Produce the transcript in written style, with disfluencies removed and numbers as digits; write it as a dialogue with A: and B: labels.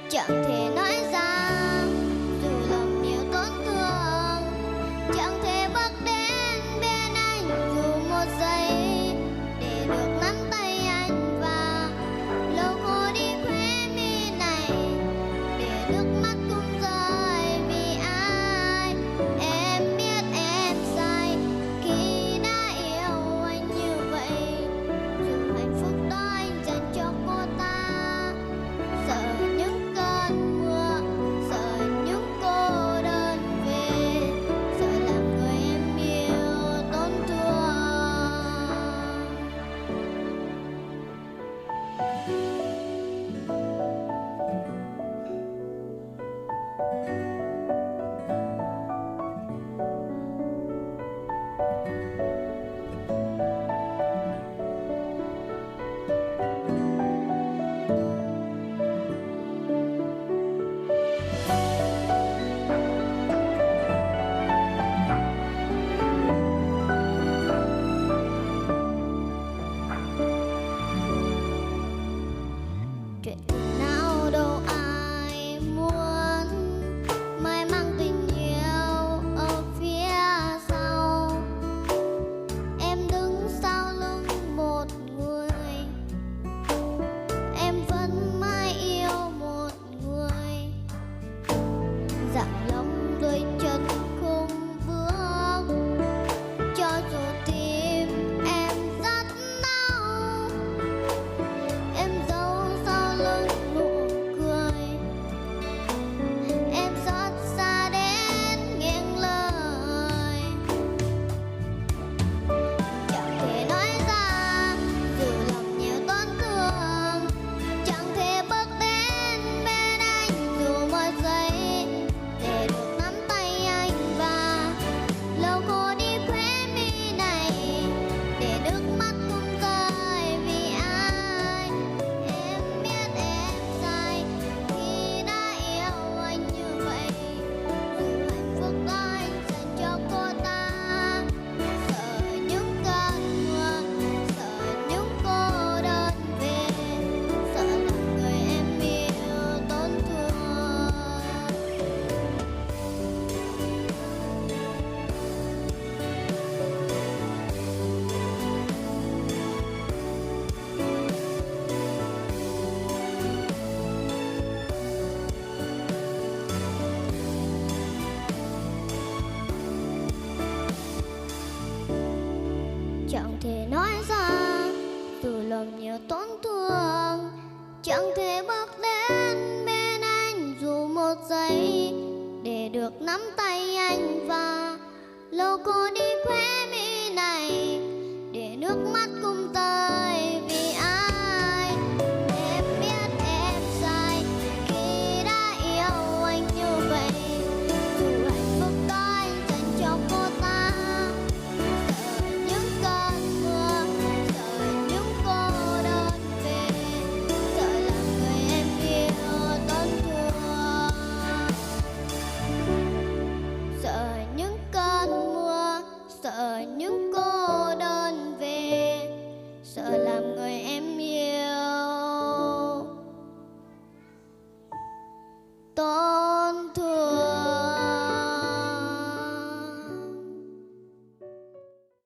A: chẳng thể nói ra dù lòng nhiều tổn thương, chẳng thể bước đến bên anh dù một giây để được nắm tay anh và lâu khô đi khóe mi này để nước mắt cũng rơi vì ai. Em biết em sai khi đã yêu anh như vậy, dù hạnh phúc đó anh dành cho cô ta. Sợ những cơn mưa, sợ những cô đơn về, sợ làm người em yêu tổn thương. Chuyện nào đâu ai muốn mãi mang tình yêu ở phía sau. Em đứng sau lưng một người, em vẫn mãi yêu một người. Dặn lòng đôi chân không bước, cho dù tim em rất đau. Em giấu sau lưng nụ cười, em xót xa đến nghiêng lời. Chẳng thể nói ra dù lòng nhiều tổn thương, chẳng thể bước đến bên anh dù một giây để được nắm tay anh và lâu khô đi khóe mi này để nước mắt cũng rơi vì ai. Em biết em sai khi đã yêu anh như vậy, dù hạnh phúc đó anh dành cho cô ta. Sợ những cơn mưa, sợ những cô đơn về, sợ làm người em yêu tổn thương. Chẳng thể nói ra dù lòng nhiều tổn thương, chẳng thể bước đến bên anh dù một giây để được nắm tay anh và lâu cô đi khóe mi này để nước mắt cùng rơi